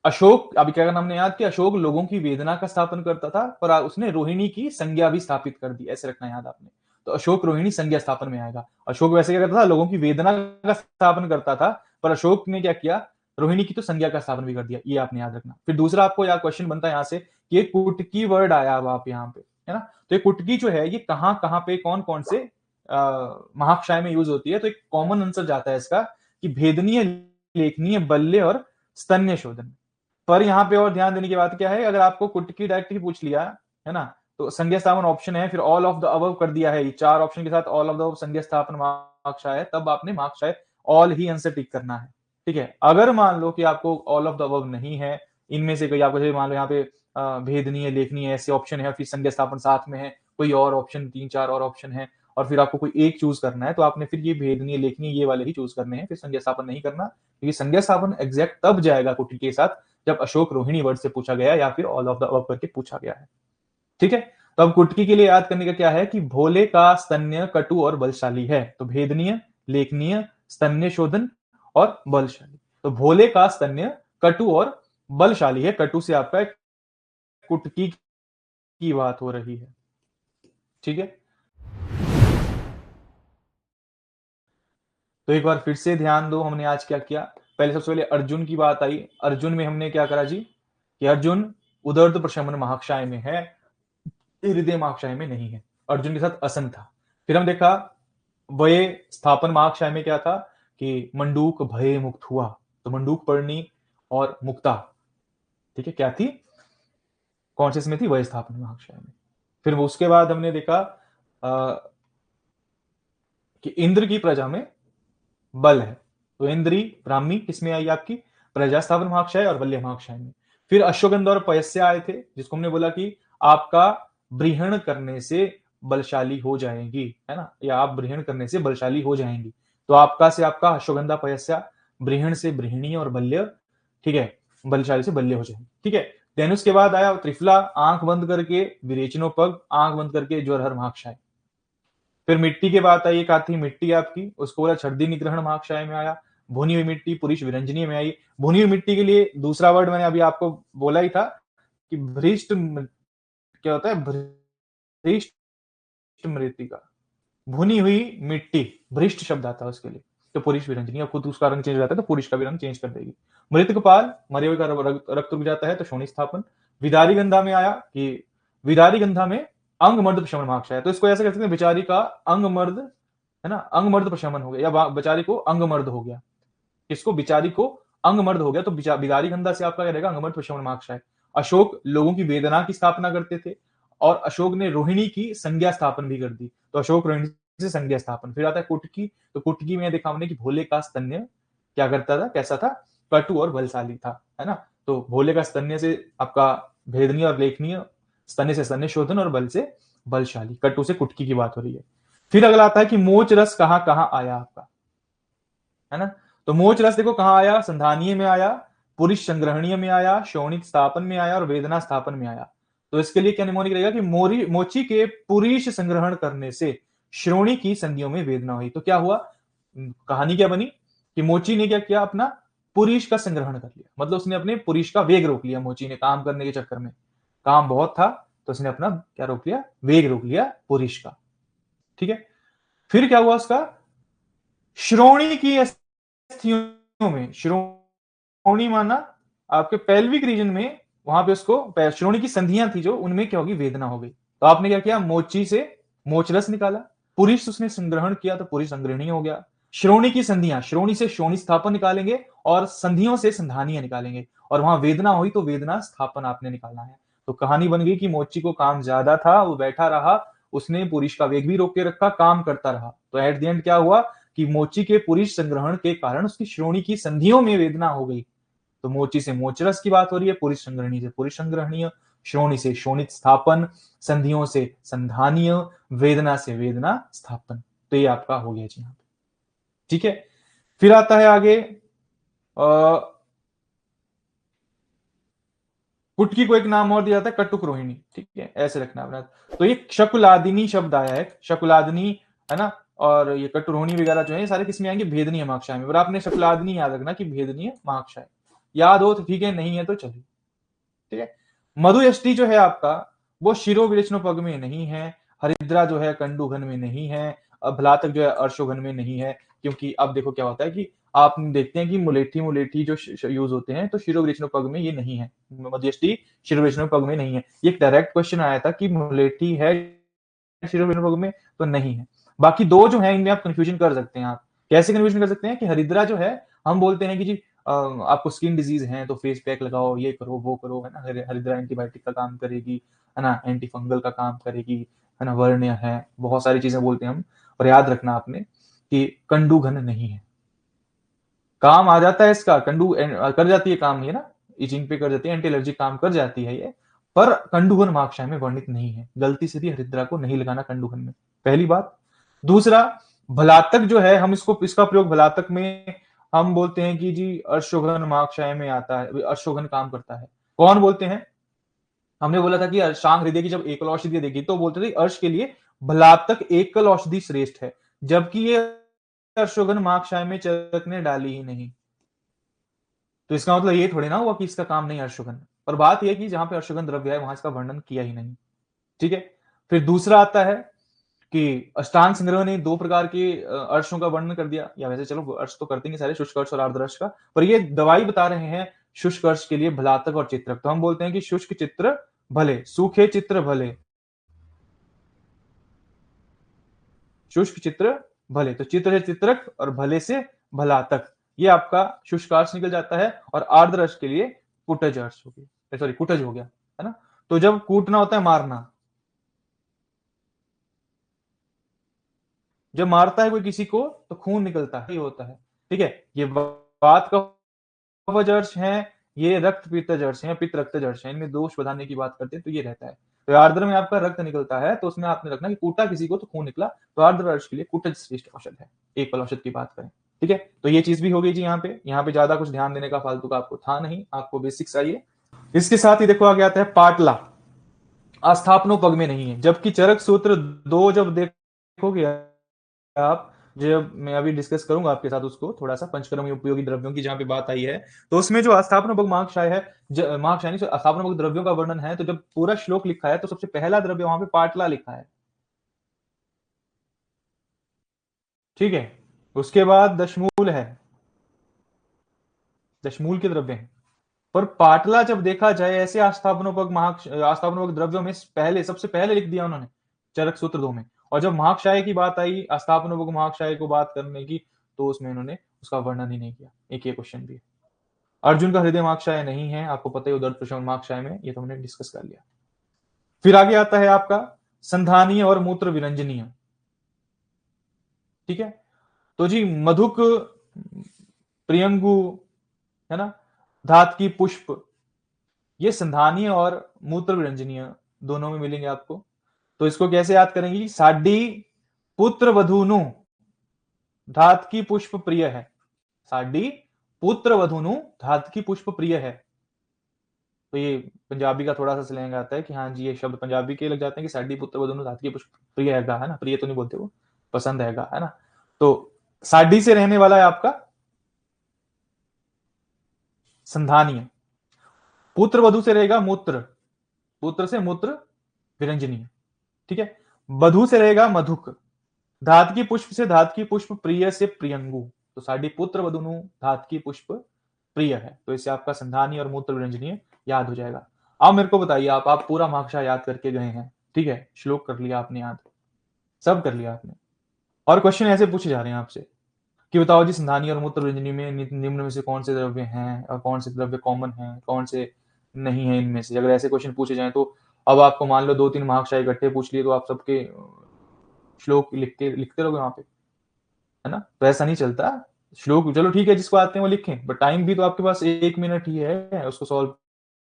Speaker 1: अशोक, अभी क्या नाम ने याद किया, अशोक लोगों की वेदना का स्थापन करता था, पर उसने रोहिणी की संज्ञा भी स्थापित कर दी, ऐसे रखना याद आपने। तो अशोक रोहिणी संज्ञा स्थापन में आएगा। अशोक वैसे क्या करता था, लोगों की वेदना का स्थापन करता था, पर अशोक ने क्या किया, रोहिणी की तो संज्ञा का स्थापन भी कर दिया, ये आपने याद रखना। फिर दूसरा आपको याद क्वेश्चन बनता है यहाँ से कि एक कुटकी वर्ड आया अब आप यहाँ पे, है ना। तो ये कुटकी जो है ये कहाँ कहाँ पे कौन कौन से महाक्षय में यूज होती है। तो एक कॉमन आंसर जाता है इसका कि भेदनीय, लेखनीय, बल्य और स्तन्य शोधन। पर यहाँ पे और ध्यान देने की बात क्या है, अगर आपको कुटकी डायरेक्ट ही पूछ लिया है ना, तो संज्ञा स्थापन ऑप्शन है, फिर ऑल ऑफ द अबव कर दिया है, चार ऑप्शन के साथ ऑल ऑफ द अबव संज्ञा स्थापन महाक्षय है, तब आपने महाक्षय ऑल ही आंसर टिक करना है। ठीक है, अगर मान लो कि आपको ऑल ऑफ द अबव नहीं है, इनमें से कोई आपको मान लो यहाँ पे भेदनीय, लेखनीय ऐसे ऑप्शन है, फिर संज्ञा स्थापन साथ में है, कोई और ऑप्शन, 3-4 और ऑप्शन है, और फिर आपको कोई एक चूज करना है, तो आपने फिर ये भेदनीय, लेखनीय ये वाले ही चूज करने हैं, फिर संज्ञा स्थापन नहीं करना, क्योंकि संज्ञा स्थापन एग्जैक्ट तब जाएगा कुटकी के साथ जब अशोक रोहिणी वर्ड से पूछा गया या फिर ऑल ऑफ द अबव करके पूछा गया है। ठीक है, तो अब कुटकी के लिए याद करने का क्या है कि भोले का स्तन्य कटु और बलशाली है। तो भेदनीय, लेखनीय, स्तन्य शोधन और बलशाली। तो भोले का स्तन्य कटु और बलशाली है। कटु से आपका कुटकी की बात हो रही है। ठीक है, तो एक बार फिर से ध्यान दो, हमने आज क्या किया। पहले सबसे पहले अर्जुन की बात आई। अर्जुन में हमने क्या करा जी कि अर्जुन उदर्द प्रशमन महाक्षय में है, हृदय महाक्षय में नहीं है। अर्जुन के साथ असन था। फिर हम देखा वय स्थापन महाक्षय में क्या था कि मंडूक भय मुक्त हुआ। तो मंडूक पर्णी और मुक्ता, ठीक है, क्या थी, कौन से इसमें थी, वय स्थापन महाक्षय में। फिर उसके बाद हमने देखा कि इंद्र की प्रजा में बल है। तो इंद्री ब्राह्मी किसमें आई आपकी, प्रजा स्थापन महाक्षय और बल्य महाक्षय में। फिर अश्वगंधा और पयस्या आए थे, जिसको हमने बोला कि आपका ब्रीहण करने से बलशाली हो जाएगी, है ना, या आप ब्रीहण करने से बलशाली हो जाएंगी। तो आपका से आपका अश्वगंधा पयस्या, ब्रीहण से ब्रीहणी और बल्य, ठीक है, बलशाली से बल्य हो जाएंगे। ठीक है, देन उसके बाद आया त्रिफला, आंख बंद करके विरेचनोपग, आंख बंद करके ज्वरहर महाक्षय। फिर मिट्टी के बाद आई एक आती मिट्टी आपकी, उसको बोला छर्दी निग्रहण महाक्षय में आया। भुनी हुई मिट्टी पुरुष विरंजनीय में आई। भुनी हुई मिट्टी के लिए दूसरा वर्ड मैंने अभी आपको बोला ही था कि भ्रिष्ट, क्या होता है, भ्रिष्ट मृतिका, भुनी हुई मिट्टी, भ्रिष्ट शब्द आता है उसके लिए। तो पुरुष विरंजनीय, खुद उसका रंग चेंज हो जाता है तो पुरुष का भी रंग चेंज कर देगी। मृतकपाल, मरे हुए का रक्त रुक जाता है तो शोणी स्थापन। विदारी गंधा में आया कि विदारी गंधा में अंग मर्द प्रशमन महाक्षय है। तो इसको ऐसे कह सकते हैं बेचारी का अंग मर्द, है ना, अंग मर्द प्रशमन हो गया, या बेचारी को अंग मर्द हो गया। इसको बिचारी को अंग मर्द हो गया, तो बिदारी गंधा से आपका क्या रहेगा, अंग मर्द प्रशमन महाक्षय। अशोक लोगों की वेदना की स्थापना करते थे, और अशोक ने रोहिणी की संज्ञा स्थापन भी कर दी। तो अशोक रोहिणी से संज्ञा स्थापन। फिर आता है कुटकी। तो कुटकी में देखा हमने कि भोले का स्तन्य क्या करता था, कैसा था, कटु और बलशाली था, है ना। तो भोले का स्तन्य से आपका भेदनीय और लेखनीय, स्तन्य से स्तन्य शोधन और बल से बलशाली। कटु से कुटकी की बात हो रही है। फिर अगला आता है कि मोच रस कहां कहां आया आपका, है ना। तो मोच रस देखो कहां आया, संधानीय में आया, पुरुष संग्रहणीय में आया, शोणित स्थापन में आया और वेदना स्थापन में आया। तो इसके लिए क्या निमोनिक रहेगा कि मोची के पुरुष संग्रहण करने से श्रोणी की संधियों में वेदना हुई। तो क्या हुआ, कहानी क्या बनी कि मोची ने क्या किया, अपना पुरुष का संग्रहण कर लिया, मतलब उसने अपने पुरुष का वेग रोक लिया। मोची ने काम करने के चक्कर में, काम बहुत था तो उसने अपना क्या रोक लिया, वेग रोक लिया पुरुष का। ठीक है, फिर क्या हुआ, उसका श्रोणी की अस्थियों में, श्रोणी माना आपके पेल्विक रीजन में, वहां पे उसको श्रोणी की संधियां थी जो, उनमें क्या होगी, वेदना हो गई। तो आपने क्या किया, मोची से मोचरस निकाला, पुरुष उसने संग्रहण किया तो पुरुष संग्रहणीय हो गया। श्रोणी की संधियां, श्रोणी से श्रोणी स्थापन निकालेंगे और संधियों से संधानीय निकालेंगे, और वहां वेदना हुई तो वेदना स्थापन आपने निकालना है। तो कहानी बन गई कि मोची को काम ज्यादा था, वो बैठा रहा, उसने पुरुष का वेग भी रोक के रखा, काम करता रहा। तो एट द एंड क्या हुआ कि मोची के पुरुष संग्रहण के कारण उसकी श्रोणी की संधियों में वेदना हो गई। तो मोची से मोचरस की बात हो रही है, पुरुष संग्रहणीय से पुरुष संग्रहणीय, श्रोणी से शोणित स्थापन, संधियों से संधानीय, वेदना से वेदना स्थापन। तो ये आपका हो गया जी यहाँ पे। ठीक है, फिर आता है आगे कुटकी को एक नाम और दिया जाता है कटुक रोहिणी। ठीक है, ऐसे रखना अपना। तो ये शकुलादिनी शब्द आया है, शकुलादिनी, है ना, और ये कटुरोहिणी वगैरह जो है सारे किसमें आएंगे, भेदनीय महाक्षय में। और आपने शकुलादिनी याद रखना कि भेदनीय महाक्षय। याद हो तो ठीक है, नहीं है तो चलिए, ठीक है। मधुयष्टि जो है आपका वो शिरोविरेचनोपग में नहीं है, हरिद्रा जो है कंडूघन में नहीं है, भलातक जो है अर्शोघन में नहीं है, क्योंकि अब देखो क्या होता है कि आप देखते हैं कि मुलेठी मुलेठी जो यूज होते हैं तो शिरोविरेचनोपग में ये नहीं है, मध्यष्टि शिरोविरेचनोपग में नहीं है। ये एक डायरेक्ट क्वेश्चन आया था कि मुलेठी है शिरोविरेचनोपग में, तो नहीं है। बाकी दो जो है इनमें आप कंफ्यूजन कर सकते हैं। आप कैसे कंफ्यूजन कर सकते हैं कि हरिद्रा जो है हम बोलते हैं कि जी आपको स्किन डिजीज है तो फेस पैक लगाओ, ये करो वो करो, है ना। हरिद्रा एंटीबायोटिक का काम करेगी, है ना, एंटी फंगल का काम करेगी, है ना, वर्ण्य है, बहुत सारी चीजें बोलते हैं हम। और याद रखना आपने कि कंडूघन नहीं है। काम आ जाता है इसका, कंडू कर जाती है काम, ये ना इचिंग पे कर जाती है, एंटी एलर्जी काम कर जाती है ये, पर कंडूघन महाक्षय में वर्णित नहीं है। गलती से भी हरिद्रा को नहीं लगाना कंडूघन में, पहली बात। दूसरा, भलातक जो है हम इसका प्रयोग भलातक में हम बोलते हैं कि जी अर्शोघन महाक्षय में आता है, अर्शोघन काम करता है। कौन बोलते हैं? हमने बोला था कि शांग हृदय की जब एकल औषधि देखी तो बोलते थे अर्श के लिए भलातक एकल औषधि श्रेष्ठ है, जबकि ये अर्शोघन महाक्षय में चरक ने डाली ही नहीं। तो इसका मतलब ये थोड़ी ना हुआ कि इसका काम नहीं अर्शोघन, पर बात यह कि जहां पे अर्शोघन द्रव्य है वहां इसका वर्णन किया ही नहीं, ठीक है। फिर दूसरा आता है कि अष्टांग संग्रह ने दो प्रकार के अर्शों का वर्णन कर दिया, या वैसे चलो अर्श तो करते हैं सारे, शुष्क अर्श और आर्द्र अर्श का, पर ये दवाई बता रहे हैं शुष्क अर्श के लिए भलातक और चित्रक। तो हम बोलते हैं कि शुष्क चित्र भले, सूखे चित्र भले, शुष्क चित्र भले, तो चित्र है चित्रक और भले से भलातक, ये आपका शुष्क अर्श निकल जाता है। और आर्द्र अर्श के लिए कुटज अर्श हो गया, सॉरी कुटज हो गया, है ना। तो जब कूटना होता है, मारना, जब मारता है कोई किसी को तो खून निकलता है, ये होता है, ठीक है। ये बात कवच अर्श है, ये रक्त पित्तज अर्श है, पित्त रक्तज अर्श है, इनमें दोष बढ़ाने की बात करते हैं तो ये रहता है। तो आर्द्र में आपका रक्त निकलता है तो उसमें आपने रखना कि कूटा किसी को तो खून निकला, तो आर्द्र अर्श के लिए कुटज श्रेष्ठ औषध है, एक फल औषध की बात करें, ठीक है। तो ये चीज भी हो गई जी। यहाँ पे ज्यादा कुछ ध्यान देने का फालतू का आपको था नहीं, आपको बेसिक्स आइए। इसके साथ ही देखो आगे आता है पाटला, आस्थापनोपग में नहीं है, जबकि चरक सूत्र दो जब देखोगे आप, जब मैं अभी डिस्कस करूंगा आपके साथ उसको थोड़ा सा, पंचकर्म उपयोगी द्रव्यों की जहां पे बात आई है, तो उसमें जो आस्थापनोपग महाक्षय है, महाक्षय नहीं, आस्थापनोपग द्रव्यों का वर्णन है, तो जब पूरा श्लोक लिखा है तो सबसे पहला द्रव्य वहां पे पाटला लिखा है, ठीक है। उसके बाद दशमूल है, दशमूल के द्रव्य हैं। पर पाटला जब देखा जाए ऐसे आस्थापनोपग आस्थापनोपग द्रव्यों में पहले, सबसे पहले लिख दिया उन्होंने चरक सूत्र दो में। और जब महाक्षय की बात आई, आस्थापनोपग महाक्षय को बात करने की, तो उसमें उन्होंने उसका वर्णन ही नहीं किया। एक ये क्वेश्चन भी है। अर्जुन का हृदय महाक्षय नहीं है, आपको पता ही, उदर प्रशमन महाक्षय में, ये तो हमने डिस्कस कर लिया। फिर आगे आता है आपका संधानीय और मूत्र विरंजनीय, ठीक है। तो जी मधुक, प्रियंगु, है ना, धात की पुष्प, ये संधानीय और मूत्र विरंजनीय दोनों में मिलेंगे आपको। तो इसको कैसे याद करेंगे? साडी पुत्र वधुनु धात की पुष्प प्रिय है, साडी पुत्र वधुनु धात की पुष्प प्रिय है। तो ये पंजाबी का थोड़ा सा स्लैंग आता है कि हाँ जी, ये शब्द पंजाबी के लग जाते हैं कि साडी पुत्र वधुनु धात की पुष्प प्रिय है ना, प्रिय तो नहीं बोलते वो, पसंद है ना। तो साडी से रहने वाला है आपका संधानीय, पुत्र वधु से रहेगा मूत्र, पुत्र से मूत्र विरंजनीय, ठीक है। वधु से रहेगा मधुक, धात की पुष्प से धात की पुष्प प्रिय से प्रियंगु। तो साडी पुत्र वधुनु धात की पुष्प प्रिय है, तो इससे आपका संधानी और मूत्र विरंजनीय याद हो जाएगा। अब मेरे को बताइए, आप पूरा महाक्षय याद करके गए हैं, ठीक है, श्लोक कर लिया आपने याद, सब कर लिया आपने, और क्वेश्चन ऐसे पूछे जा रहे हैं आपसे कि बताओ जी संधानी और मूत्र विरंजनी में निम्न में से कौन से द्रव्य हैं और कौन से द्रव्य कॉमन हैं, कौन से नहीं है इनमें से। अगर ऐसे क्वेश्चन पूछे जाए तो अब आपको मान लो 2-3 महाक्षय इकट्ठे पूछ लिए तो आप सबके श्लोक लिखते लिखते रहोगे वहां पे, है ना। तो ऐसा नहीं चलता। श्लोक चलो ठीक है, जिसको आते हैं वो लिखें, बट टाइम भी तो आपके पास 1 मिनट ही है उसको सॉल्व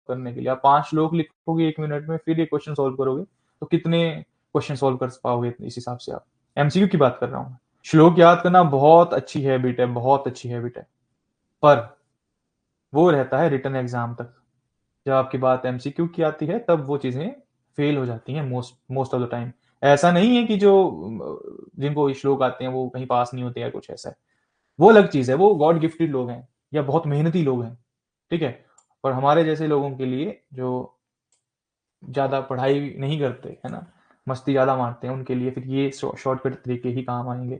Speaker 1: करने के लिए। आप 5 श्लोक लिखोगे 1 मिनट में, फिर ये क्वेश्चन सॉल्व करोगे तो कितने क्वेश्चन सॉल्व कर पाओगे इस हिसाब से। आप एमसीक्यू की बात कर रहा हूँ। श्लोक याद करना बहुत अच्छी हैबिट है, बहुत अच्छी हैबिट है, पर वो रहता है रिटर्न एग्जाम तक। जब आपकी बात एमसीक्यू की आती है तब वो चीजें फेल हो जाती हैं most most of the time. ऐसा नहीं है कि जो जिनको श्लोक आते हैं वो कहीं पास नहीं होते या कुछ ऐसा है, वो अलग चीज है, वो गॉड गिफ्टेड लोग हैं या बहुत मेहनती लोग हैं, ठीक है। और हमारे जैसे लोगों के लिए जो ज्यादा पढ़ाई नहीं करते है ना, मस्ती ज्यादा मारते हैं, उनके लिए फिर ये शॉर्टकट तरीके ही काम आएंगे।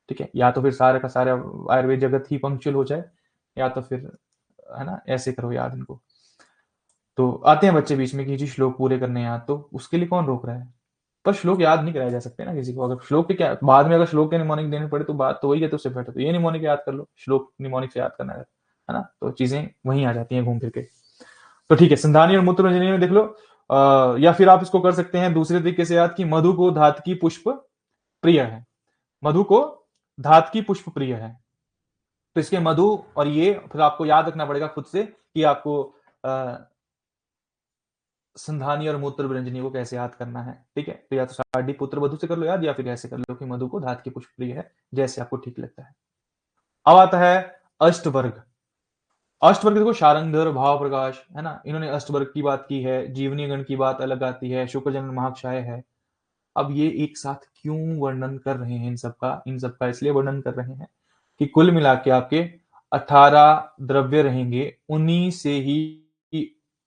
Speaker 1: ठीक है, या तो फिर सारे का सारा आयुर्वेद जगत ही पंक्चुअल हो जाए, या तो फिर है ना ऐसे करो याद इनको। तो आते हैं बच्चे बीच में कि जी श्लोक पूरे करने हैं याद, तो उसके लिए कौन रोक रहा है? पर श्लोक याद नहीं कराए जा सकते ना किसी को। अगर श्लोक के क्या बाद में अगर श्लोक के निमोनिक देने पड़े तो बात तो वही है, तो उससे बेटर तो ये निमोनिक याद कर लो, श्लोक निमोनिक से याद करना है ना, तो चीजें वहीं आ जाती हैं घूम फिर के। तो ठीक है, संधानी और मूत्ररंजनी में देख लो। या फिर आप इसको कर सकते हैं दूसरे तरीके से याद कि मधु को धातकी पुष्प प्रिय है। मधु को धातकी पुष्प प्रिय है, तो इसके मधु और ये फिर आपको याद रखना पड़ेगा खुद से कि आपको संधानी और मूत्र विरंजनी को कैसे याद करना है। ठीक है, तो या तो साडी पुत्र वधु से कर लो याद, या फिर ऐसे कर लो कि मधु को धात की पुष्प प्रिय है, जैसे आपको ठीक लगता है। अब आता है अष्टवर्ग। अष्टवर्ग देखो, शारंगधर, भाव प्रकाश, है ना, इन्होंने अष्टवर्ग की बात की है। जीवनी गण की बात अलग आती है, शुक्रजन महाक्षय है। अब ये एक साथ क्यों वर्णन कर रहे हैं इन सबका इसलिए वर्णन कर रहे हैं कि कुल मिला के आपके 18 द्रव्य रहेंगे, उन्हीं से ही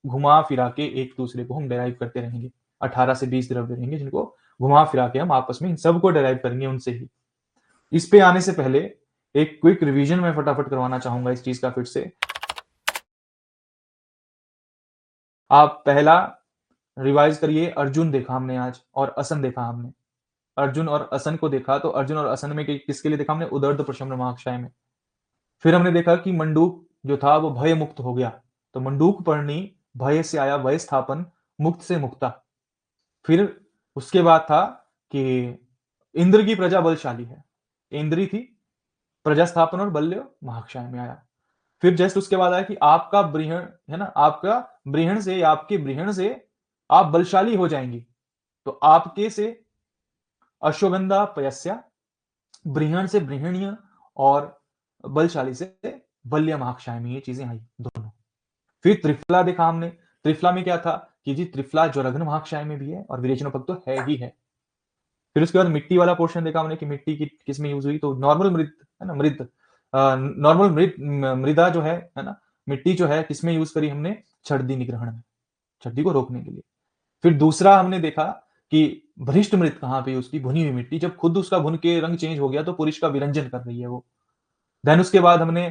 Speaker 1: घुमा फिरा के एक दूसरे को हम डेराइव करते रहेंगे। 18 से 20 द्रव्य रहेंगे जिनको घुमा फिरा के हम आपस में इन सबको डेराइव करेंगे उनसे ही। इस पे आने से पहले एक क्विक रिवीजन मैं फटाफट करवाना चाहूंगा इस चीज का फिर से। आप पहला रिवाइज करिए, अर्जुन देखा हमने आज और असन देखा हमने। अर्जुन और असन को देखा, तो अर्जुन और असन में किसके लिए देखा हमने? उदर्द प्रशमन महाक्षय में। फिर हमने देखा कि मंडूक जो था वो भय मुक्त हो गया, तो मंडूक पर्णी भय से आया भय स्थापन, मुक्त से मुक्ता। फिर उसके बाद था कि इंद्र की प्रजा बलशाली है, इंद्री थी, प्रजा स्थापन और बल्य महाक्षय में आया। फिर जस्ट उसके बाद आया कि आपका बृहण है ना, आपका बृहण से या आपके बृहण से आप बलशाली हो जाएंगी, तो आपके से अश्वगंधा पयस्या, बृहण से बृहणीय, और बलशाली से बल्य महाक्षय में ये चीजें आई दोनों। फिर त्रिफला देखा हमने। त्रिफला में क्या था कि जी त्रिफला ज्वरघ्न महाक्षय में भी है और विरेचनोपक तो है ही है। फिर उसके बाद मिट्टी वाला पोर्शन देखा हमने कि मिट्टी की किस में यूज हुई, तो नॉर्मल मृद है ना, नॉर्मल मृदा जो है ना, मिट्टी जो है किसमें यूज करी हमने? छड्डी निग्रहण में, छड्डी को रोकने के लिए। फिर दूसरा हमने देखा कि भ्रिष्ट मृत कहां पे यूज की? भुनी हुई मिट्टी, जब खुद उसका भुन के रंग चेंज हो गया तो पुरुष का विरंजन कर रही है वो। देन उसके बाद हमने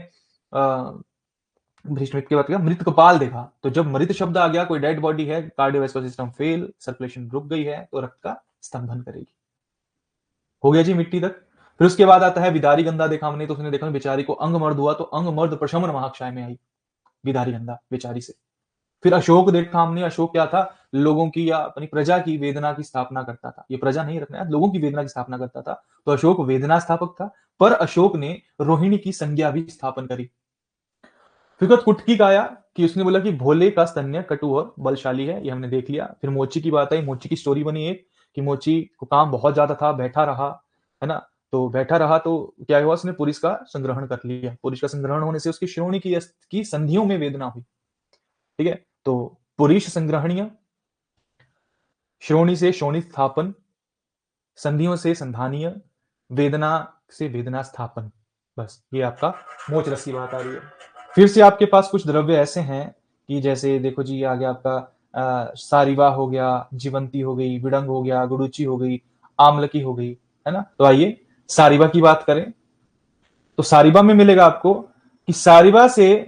Speaker 1: भ्रिष्ट मृत के बाद क्या? मृत कपाल देखा, तो जब मृत शब्द आ गया, कोई डेड बॉडी है, कार्डियोवैस्कुलर सिस्टम फेल, सर्कुलेशन रुक गई है, तो रक्त का स्तंभन करेगी। हो गया जी मिट्टी तक। फिर उसके बाद आता है विदारी गंधा देखा हमने, तो उसने देखा बेचारी को अंग मर्द हुआ, तो अंग मर्द प्रशमन महाक्षय में आई विदारी गंधा बेचारी से। फिर अशोक देखा हमने, अशोक क्या था? लोगों की या अपनी प्रजा की वेदना की स्थापना करता था, ये प्रजा नहीं रखना है, लोगों की वेदना की स्थापना करता था, तो अशोक वेदना स्थापक था। पर अशोक ने रोहिणी की संज्ञा भी स्थापन करी। फिर कुटकी का आया कि उसने बोला कि भोले का स्तन्य कटु और बलशाली है, ये हमने देख लिया। फिर मोची की बात आई, मोची की स्टोरी बनी एक कि मोची को काम बहुत ज्यादा था, बैठा रहा, है ना, तो बैठा रहा तो क्या हुआ, उसने पुरुष का संग्रहण कर लिया। पुरुष का संग्रहण होने से उसकी श्रोणी की संधियों में वेदना हुई। ठीक है, तो पुरुष संग्रहणीय, श्रोणी से श्रोणी स्थापन, संधियों से संधानीय, वेदना से वेदना स्थापन। बस ये आपका मोच रस की बात आ रही है। फिर से आपके पास कुछ द्रव्य ऐसे हैं कि जैसे देखो जी, आ गया आपका सारिवा हो गया, जीवंती हो गई, विडंग हो गया, गुडुची हो गई, आमलकी हो गई, है ना। तो आइए सारिवा की बात करें, तो सारिवा में मिलेगा आपको कि सारिवा से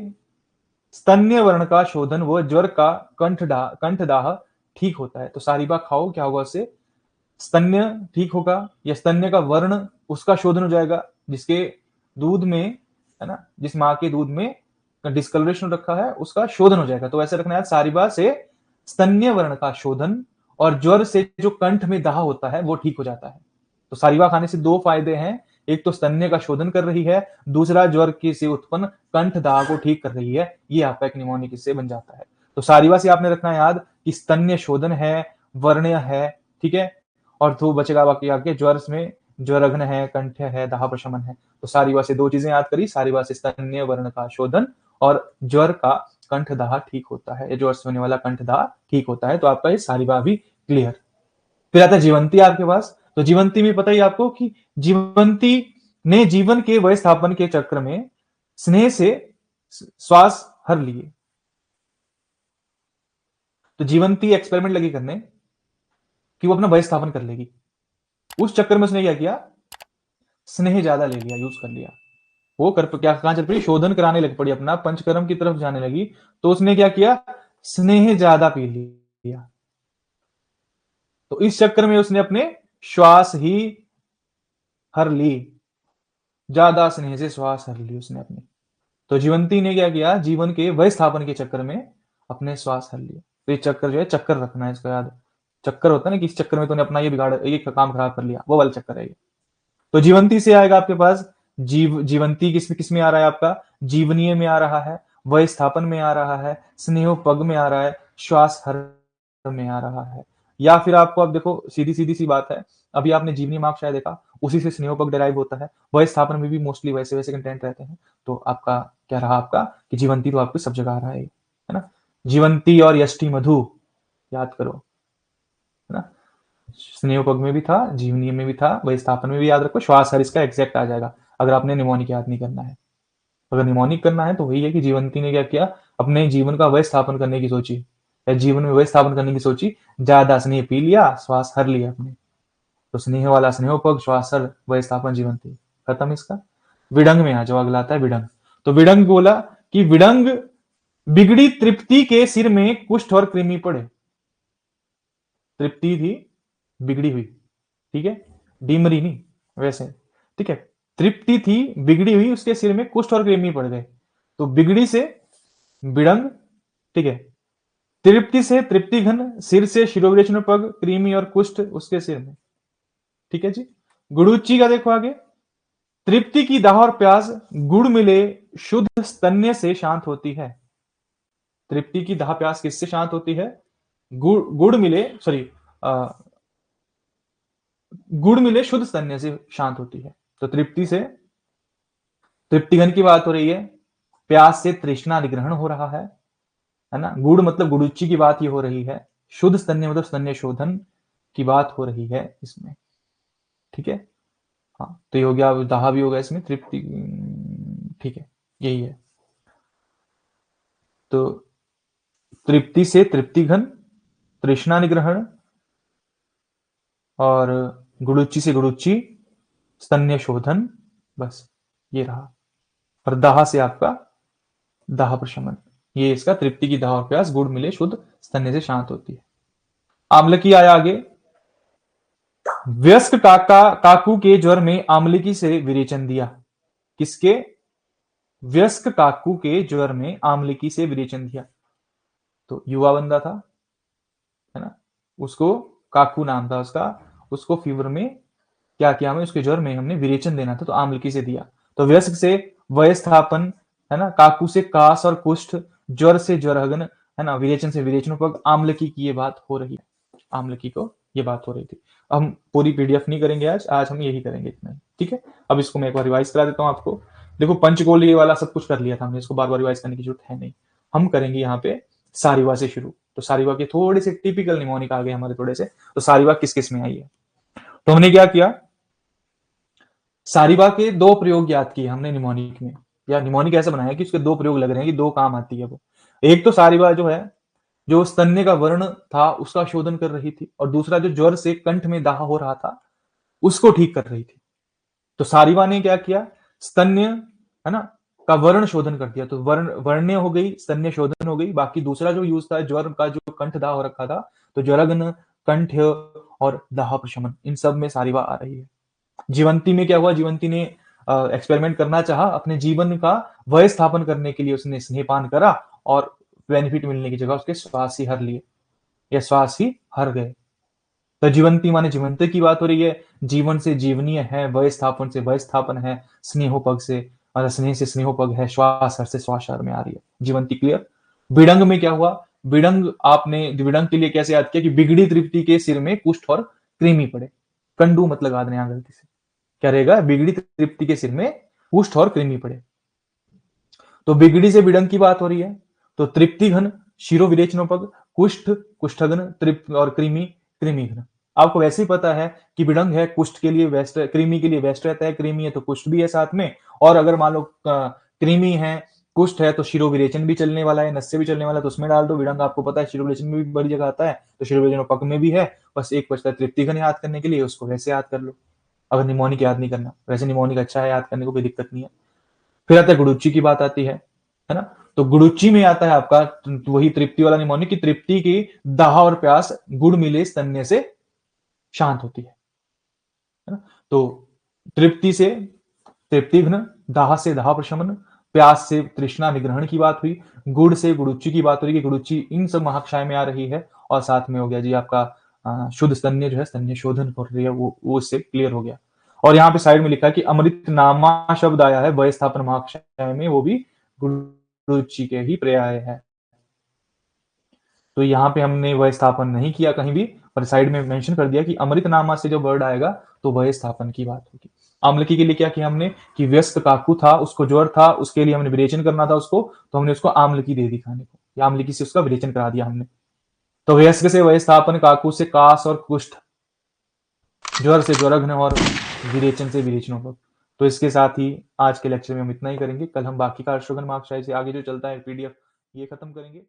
Speaker 1: स्तन्य वर्ण का शोधन व ज्वर का कंठदाह ठीक होता है। तो सारिवा खाओ, क्या होगा उससे? स्तन्य ठीक होगा, या स्तन्य का वर्ण उसका शोधन हो जाएगा, जिसके दूध में है ना, जिस माँ के दूध में डिस्कलरेशन रखा है उसका शोधन हो जाएगा। तो ऐसे रखना है, सारिवा से स्तन्य वर्ण का शोधन और ज्वर से जो कंठ में दाह होता है वो ठीक हो जाता है। तो सारिवा खाने से दो फायदे हैं, एक तो स्तन्य का शोधन कर रही है, दूसरा ज्वर की से उत्पन्न कंठ दाह को ठीक कर रही है। ये आपका एक निमोनिक इससे बन जाता है। तो सारिवा से आपने रखना याद कि स्तन्य शोधन है, वर्ण्य है, ठीक है, और तो बचेगा बाकी आपके ज्वर में ज्वरघ्न है, कंठ है, दाह प्रशमन है। तो सारिवा से दो चीजें याद करी, सारिवा से स्तन्य वर्ण का शोधन और ज्वर का कंठ दाह ठीक होता है, ज्वर से होने वाला कंठ दाह ठीक होता है। तो आपका ये सारिवा भी क्लियर। फिर आता है जीवंती आपके पास। तो जीवंती में पता ही आपको कि जीवंती ने जीवन के वय स्थापन के चक्र में स्नेह से श्वास हर लिए, तो जीवंती एक्सपेरिमेंट लगी करने कि वो अपना वय स्थापन कर लेगी। उस चक्कर में उसने क्या किया, स्नेह ज्यादा ले लिया, यूज कर लिया। वो कर क्या कहां चल पड़ी, शोधन कराने लग पड़ी, अपना पंचकर्म की तरफ जाने लगी। तो उसने क्या किया, स्नेह ज्यादा पी लिया। तो इस चक्कर में उसने अपने श्वास ही हर ली, ज्यादा स्नेह से श्वास हर ली उसने अपनी। तो जीवंती ने क्या किया, जीवन के वय स्थापन के चक्कर में अपने श्वास हर लिए। तो ये चक्कर जो है, चक्कर रखना है इसका याद। चक्कर होता है ना कि इस चक्कर में तूने अपना ये बिगाड़, ये काम खराब कर लिया, वो वाला चक्कर है ये। तो जीवंती से आएगा आपके पास जीवंती किस में आ रहा है आपका, जीवनीय में आ रहा है, वय स्थापन में आ रहा है, स्नेहोपग में आ रहा है, श्वास हर में आ रहा है। या फिर आपको, अब देखो सीधी सीधी सी बात है, अभी आपने जीवनी मार्ग शायद देखा, उसी से स्नेहोपग डिराइव होता है। वय स्थापन में भी मोस्टली वैसे वैसे कंटेंट रहते हैं। तो आपका क्या रहा, आपका कि जीवंती तो आपको सब जगह आ रहा है ना। जीवंती और यष्टि मधु याद करो, है ना। स्नेहोपग में भी था, जीवनी में भी था, वही स्थापन में भी याद रखो। श्वास हर इसका एग्जैक्ट आ जाएगा अगर आपने निमोनिक याद नहीं करना है। अगर निमोनिक करना है तो वही है कि जीवंती ने क्या किया, अपने जीवन का वह स्थापन करने की सोची, या जीवन में वह स्थापन करने की सोची, ज्यादा स्नेह पी लिया, श्वास हर लिया अपने। तो स्नेह वाला स्नेहोपग, श्वास हर, वह स्थापन, जीवंती, खत्म इसका। विडंग में आ जाओ, अगला आता है विडंग। तो विडंग बोला कि विडंग बिगड़ी तृप्ति के सिर में कुष्ठ और कृमि पड़े। तृप्ति थी, बिगड़ी हुई, ठीक है, डीमरी नहीं वैसे, ठीक है। तृप्ति थी बिगड़ी हुई, उसके सिर में कुष्ठ और कृमि पड़ गए। तो बिगड़ी से बिड़ंग, ठीक है। तृप्ति से तृप्ति घन, सिर से शिरोविरेचन पग, कृमि और कुष्ठ उसके सिर में, ठीक है जी। गुड़ुच्ची का देखो आगे, तृप्ति की दाह और प्यास गुड़ मिले शुद्ध स्तन्य से शांत होती है। तृप्ति की दाह प्यास किससे शांत होती है, गुड़ मिले, सॉरी, गुड़ मिले शुद्ध स्तन्य से शांत होती है। तो तृप्ति से तृप्तिघन की बात हो रही है, प्यास से तृष्णा निग्रहण हो रहा है ना। गुड़ मतलब गुड़ुच्ची की बात ये हो रही है, शुद्ध स्तन्य मतलब स्तन्य शोधन की बात हो रही है इसमें, ठीक है। हाँ, तो ये हो गया, दाह भी होगा इसमें, तृप्ति, ठीक है, यही है। तो तृप्ति से तृप्तिघन, तृष्णा निग्रहण, और गुड़ुच्ची से गुड़ुच्ची, स्तन्य शोधन, बस ये रहा। और दाह से आपका दाह प्रशमन, ये इसका तृप्ति की दाह और प्यास गुड़ मिले शुद्ध स्तन्य से शांत होती है। आम्लकी आया आगे, व्यस्क काकू के ज्वर में आम्लकी से विरेचन दिया। किसके, व्यस्क काकू के ज्वर में आम्लकी से विरेचन दिया। तो युवा बंदा था, है ना, उसको काकू नाम था उसका, उसको फीवर में क्या किया, हमें उसके ज्वर में हमने विरेचन देना था, तो आम्लकी से दिया। तो व्यस्क से वय स्थापन, है ना, काकू से कास और कुष्ठ, ज्वर से ज्वरहगन, है ना, विरेचन से विरेचनोपग, आम्लकी की ये बात हो रही है, आम्लकी को ये बात हो रही थी। हम पूरी पीडीएफ नहीं करेंगे आज, आज हम यही करेंगे इतना ही, ठीक है। अब इसको मैं एक बार रिवाइज करा देता हूँ आपको। देखो पंचकोल ये वाला सब कुछ कर लिया था हमने, इसको बार बार रिवाइज करने की जरूरत है नहीं। हम करेंगे यहाँ पे सारिवा से शुरू। तो सारिवा के थोड़े से टिपिकल निमोनिक आ गए हमारे थोड़े से। तो सारिवा किस किस में आई है, तो हमने क्या किया, सारिवा के दो प्रयोग याद किए हमने निमोनिक में, या निमोनिक ऐसा बनाया कि उसके दो प्रयोग लग रहे हैं कि दो काम आती है वो। एक तो सारिवा जो है, जो स्तन्य का वर्ण था उसका शोधन कर रही थी, और दूसरा जो ज्वर से कंठ में दाह हो रहा था उसको ठीक कर रही थी। तो सारिवा ने क्या किया, स्तन्य, है ना, का वर्ण शोधन कर दिया। तो वर्ण्य हो गई, स्तन्य शोधन हो गई। बाकी दूसरा जो यूज था ज्वर का, जो कंठ दाह हो रखा था, तो ज्वरगन, कंठ और दाह प्रशमन, इन सब में सारिवा आ रही है। जीवंती में क्या हुआ, जीवंती ने एक्सपेरिमेंट करना चाहा, अपने जीवन का वय स्थापन करने के लिए उसने स्नेहपान करा, और बेनिफिट मिलने की जगह उसके श्वास ही हर लिए, या श्वास ही हर गए। तो जीवंती माने जीवंत की बात हो रही है, जीवन से जीवनीय है, वय स्थापन से वय स्थापन है, स्नेहोपग से, स्नेह से स्नेहोपग है, श्वास हर से श्वास हर में आ रही है। जीवंती क्लियर। बिडंग में क्या हुआ, बिडंग आपने बिडंग के लिए कैसे याद किया कि बिगड़ी तृप्ति के सिर में कुष्ठ और कृमि पड़े। कंडू मत लगा देना यहाँ गलती से, क्या रहेगा, बिगड़ी तृप्ति के सिर में कुष्ठ और कृमि पड़े। तो बिगड़ी से बिडंग की बात हो रही है। तो तृप्ति घन, शिरो विरेचनोपग, कुष्ठ, कुष्ठघन, तृप्त और कृमि, कृमि घन। आपको वैसे ही पता है कि बिडंग है कुष्ठ के लिए वेस्ट, कृमि के लिए वेस्ट रहता है, कृमि है तो कुष्ठ भी है साथ में। और अगर मान लो कृमि है, कुष्ठ है तो शिरोविरेचन भी चलने वाला है, नस्य भी चलने वाला है, तो उसमें डाल दो। विड़ंग आपको पता है शिरोविरेचन में भी बड़ी जगह आता है, तो शिरोविरेचन पक में भी है। बस एक बचता है तृप्तिघन याद करने के लिए, उसको वैसे याद कर लो, अगर निमोनिक याद नहीं करना। वैसे निमोनिक अच्छा है याद करने को, कोई दिक्कत नहीं है। फिर आता है गुडुच्ची की बात आती है ना। तो गुडुच्ची में आता है आपका वही तृप्ति वाला निमोनिक की तृप्ति की दाह और प्यास गुड़ मिले स्तन्य से शांत होती है ना। तो तृप्ति से तृप्तिघ्न, दाह से दाह प्रशमन, प्यास से तृष्णा निग्रहण की बात हुई, गुड़ से गुड़ुच्ची की बात हो रही कि गुड़ुच्ची इन सब महाक्षय में आ रही है। और साथ में हो गया जी आपका शुद्ध स्तन्य जो है, स्तन्य शोधन हो रही है, वो इससे क्लियर हो गया। और यहाँ पे साइड में लिखा है कि अमृत नामा शब्द आया है वय स्थापन महाक्षय में, वो भी गुड़ुच्ची के ही पर्याय है। तो यहाँ पे हमने वय स्थापन नहीं किया कहीं भी, पर साइड में मेंशन कर दिया कि अमृत नामा से जो वर्ड आएगा तो वय स्थापन की बात होगी। आम्लकी के लिए क्या किया हमने कि व्यस्त काकू था, उसको ज्वर था, उसके लिए हमने विरेचन करना था उसको, तो हमने उसको आम्लकी दे दी खाने को, या आम्लकी से उसका विरेचन करा दिया हमने। तो व्यस्क से वय स्थापन, काकू से कास और कुष्ठ, ज्वर से ज्वरघ्न और विरेचन से विरेचनोपक। तो इसके साथ ही आज के लेक्चर में हम इतना ही करेंगे। कल हम बाकी का अश्वगन महाक्षय से आगे जो चलता है पीडीएफ ये खत्म करेंगे।